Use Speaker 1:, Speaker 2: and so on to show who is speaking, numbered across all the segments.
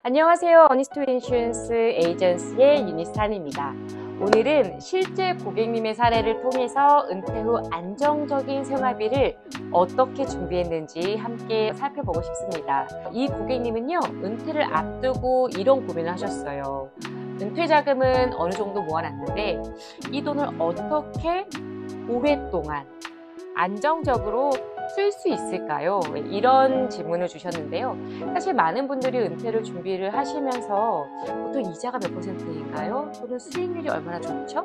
Speaker 1: 안녕하세요. 어니스트 인슈런스 에이전시의 유니스탄입니다. 오늘은 실제 고객님의 사례를 통해서 은퇴 후 안정적인 생활비를 어떻게 준비했는지 함께 살펴보고 싶습니다. 이 고객님은요, 은퇴를 앞두고 이런 고민을 하셨어요. 은퇴 자금은 어느 정도 모아놨는데 이 돈을 어떻게 오랫동안 안정적으로 쓸 수 있을까요? 이런 질문을 주셨는데요. 사실 많은 분들이 은퇴를 준비를 하시면서 보통 이자가 몇 %인가요? 또는 수익률이 얼마나 좋죠?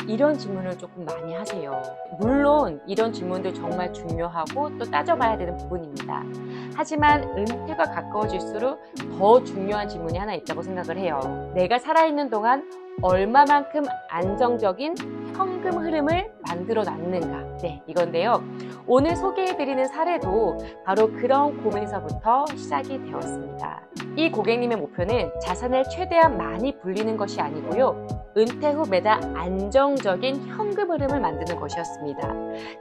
Speaker 1: 이런 질문을 조금 많이 하세요. 물론 이런 질문들 정말 중요하고 또 따져봐야 되는 부분입니다. 하지만 은퇴가 가까워질수록 더 중요한 질문이 하나 있다고 생각을 해요. 내가 살아있는 동안 얼마만큼 안정적인 현금 흐름을 만들어 놨는가? 네, 이건데요. 오늘 소개해드리는 사례도 바로 그런 고민에서부터 시작이 되었습니다. 이 고객님의 목표는 자산을 최대한 많이 불리는 것이 아니고요. 은퇴 후 매달 안정적인 현금 흐름을 만드는 것이었습니다.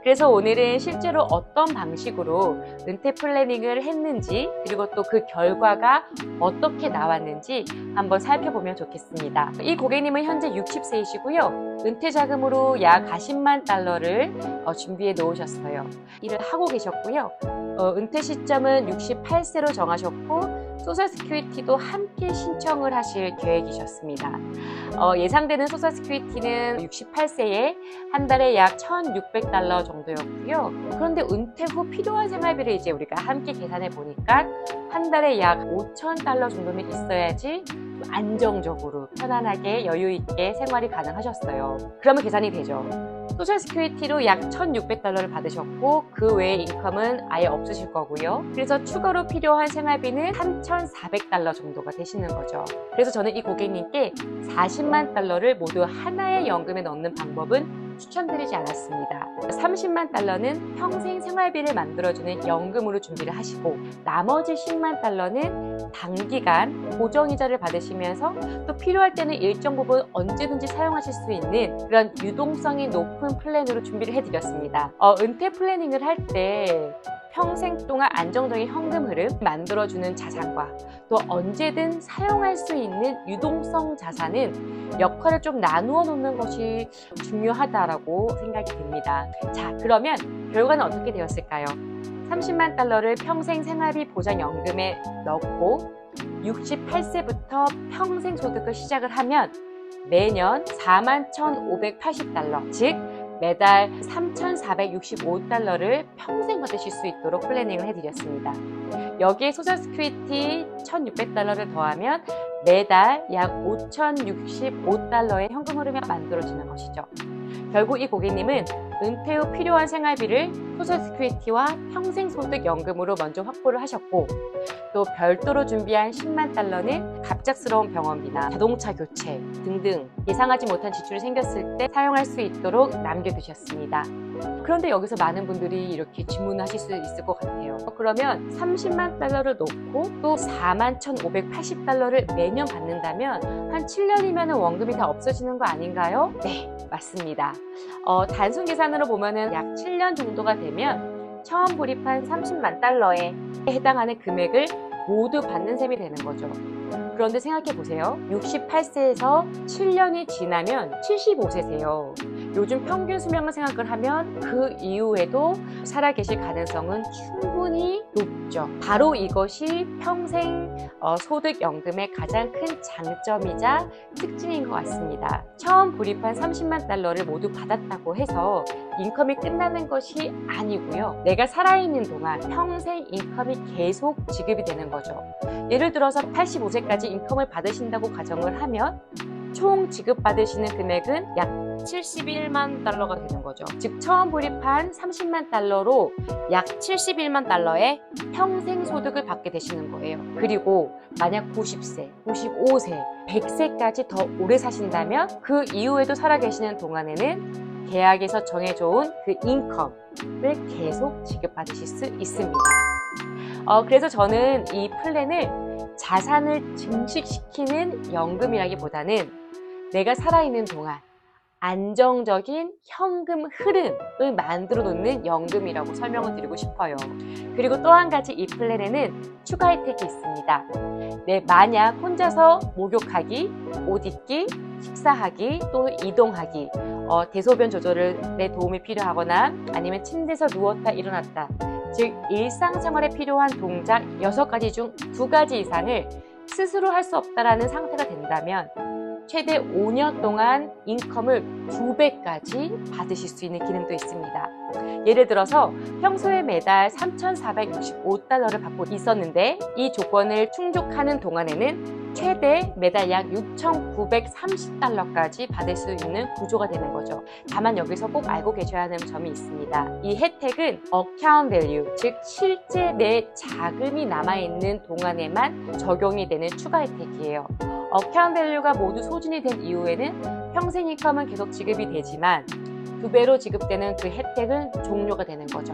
Speaker 1: 그래서 오늘은 실제로 어떤 방식으로 은퇴 플래닝을 했는지, 그리고 또 그 결과가 어떻게 나왔는지 한번 살펴보면 좋겠습니다. 이 고객님은 현재 60세이시고요. 은퇴 자금으로 약 40만 달러를 준비해 놓으셨어요. 일을 하고 계셨고요. 은퇴 시점은 68세로 정하셨고 소셜시큐리티도 함께 신청을 하실 계획이셨습니다. 예상되는 소셜시큐리티는 68세에 한 달에 약 1,600달러 정도였고요. 그런데 은퇴 후 필요한 생활비를 이제 우리가 함께 계산해 보니까 한 달에 약 5,000달러 정도는 있어야지 안정적으로 편안하게 여유 있게 생활이 가능하셨어요. 그러면 계산이 되죠. 소셜시큐리티로 약 1,600달러를 받으셨고 그 외의 인컴은 아예 없으실 거고요. 그래서 추가로 필요한 생활비는 3,400달러 정도가 되시는 거죠. 그래서 저는 이 고객님께 40만 달러를 모두 하나의 연금에 넣는 방법은 추천드리지 않았습니다. 30만 달러는 평생 생활비를 만들어주는 연금으로 준비를 하시고 나머지 10만 달러는 단기간 고정이자를 받으시면서 또 필요할 때는 일정 부분 언제든지 사용하실 수 있는 그런 유동성이 높은 플랜으로 준비를 해드렸습니다. 은퇴 플래닝을 할 때 평생 동안 안정적인 현금 흐름 만들어주는 자산과 또 언제든 사용할 수 있는 유동성 자산은 역할을 좀 나누어 놓는 것이 중요하다라고 생각이 듭니다. 자, 그러면 결과는 어떻게 되었을까요? 30만 달러를 평생 생활비 보장연금에 넣고 68세부터 평생 소득을 시작을 하면 매년 41,580달러, 즉 매달 3,465달러를 평생 받으실 수 있도록 플래닝을 해드렸습니다. 여기에 소셜시큐리티 1,600달러를 더하면 매달 약 5,065달러의 현금 흐름이 만들어지는 것이죠. 결국 이 고객님은 은퇴 후 필요한 생활비를 소셜시큐리티와 평생소득연금으로 먼저 확보를 하셨고 또 별도로 준비한 10만 달러는 갑작스러운 병원비나 자동차 교체 등등 예상하지 못한 지출이 생겼을 때 사용할 수 있도록 남겨두셨습니다. 그런데 여기서 많은 분들이 이렇게 질문하실 수 있을 것 같아요. 그러면 30만 달러를 놓고 또 41,580달러를 매년 받는다면 한 7년이면 원금이 다 없어지는 거 아닌가요? 네, 맞습니다. 단순 계산으로 보면은 약 7년 정도가 되면 처음 불입한 30만 달러에 해당하는 금액을 모두 받는 셈이 되는 거죠. 그런데 생각해 보세요. 68세에서 7년이 지나면 75세세요. 요즘 평균 수명을 생각을 하면 그 이후에도 살아계실 가능성은 충분히 높죠. 바로 이것이 평생 소득연금의 가장 큰 장점이자 특징인 것 같습니다. 처음 불입한 30만 달러를 모두 받았다고 해서 인컴이 끝나는 것이 아니고요. 내가 살아있는 동안 평생 인컴이 계속 지급이 되는 거죠. 예를 들어서 85세까지 인컴을 받으신다고 가정을 하면 총 지급받으시는 금액은 약 71만 달러가 되는 거죠. 즉 처음 불입한 30만 달러로 약 71만 달러의 평생 소득을 받게 되시는 거예요. 그리고 만약 90세, 95세, 100세까지 더 오래 사신다면 그 이후에도 살아계시는 동안에는 계약에서 정해져온 그 인컴을 계속 지급받으실 수 있습니다. 그래서 저는 이 플랜을 자산을 증식시키는 연금이라기보다는 내가 살아있는 동안 안정적인 현금 흐름을 만들어 놓는 연금이라고 설명을 드리고 싶어요. 그리고 또 한 가지 이 플랜에는 추가 혜택이 있습니다. 만약 혼자서 목욕하기, 옷 입기, 식사하기, 또 이동하기, 대소변 조절에 도움이 필요하거나 아니면 침대에서 누웠다 일어났다, 즉 일상생활에 필요한 동작 6가지 중 2가지 이상을 스스로 할 수 없다라는 상태가 된다면 최대 5년 동안 인컴을 2배까지 받으실 수 있는 기능도 있습니다. 예를 들어서 평소에 매달 3,465달러를 받고 있었는데 이 조건을 충족하는 동안에는 최대 매달 약 6,930달러까지 받을 수 있는 구조가 되는 거죠. 다만 여기서 꼭 알고 계셔야 하는 점이 있습니다. 이 혜택은 account value, 즉 실제 내 자금이 남아있는 동안에만 적용이 되는 추가 혜택이에요. account value가 모두 소진이 된 이후에는 평생 인컴은 계속 지급이 되지만 2배로 지급되는 그 혜택은 종료가 되는 거죠.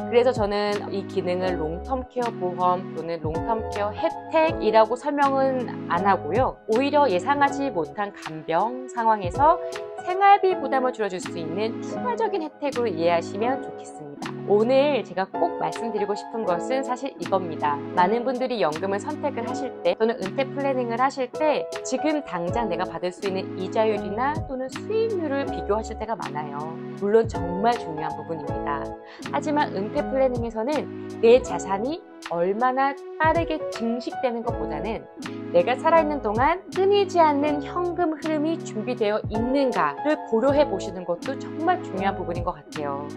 Speaker 1: 그래서 저는 이 기능을 롱텀 케어 보험 또는 롱텀 케어 혜택이라고 설명은 안 하고요. 오히려 예상하지 못한 간병 상황에서 생활비 부담을 줄여줄 수 있는 추가적인 혜택으로 이해하시면 좋겠습니다. 오늘 제가 꼭 말씀드리고 싶은 것은 사실 이겁니다. 많은 분들이 연금을 선택을 하실 때 또는 은퇴 플래닝을 하실 때 지금 당장 내가 받을 수 있는 이자율이나 또는 수익률을 비교하실 때가 많아요. 물론 정말 중요한 부분입니다. 하지만 은퇴 플래닝에서는 내 자산이 얼마나 빠르게 증식되는 것보다는 내가 살아있는 동안 끊이지 않는 현금 흐름이 준비되어 있는가를 고려해 보시는 것도 정말 중요한 부분인 것 같아요.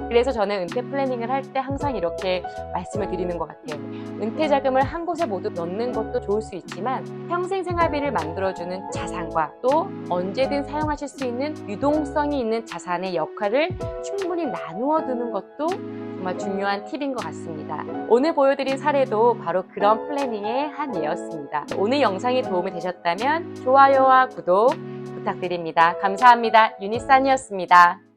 Speaker 1: 그래서 저는 은퇴 플래닝을 할 때 항상 이렇게 말씀을 드리는 것 같아요. 은퇴 자금을 한 곳에 모두 넣는 것도 좋을 수 있지만 평생 생활비를 만들어주는 자산과 또 언제든 사용하실 수 있는 유동성이 있는 자산의 역할을 충분히 나누어 두는 것도 정말 중요한 팁인 것 같습니다. 오늘 보여드린 사례도 바로 그런 플래닝의 한 예였습니다. 오늘 영상이 도움이 되셨다면 좋아요와 구독 부탁드립니다. 감사합니다. 유니산이었습니다.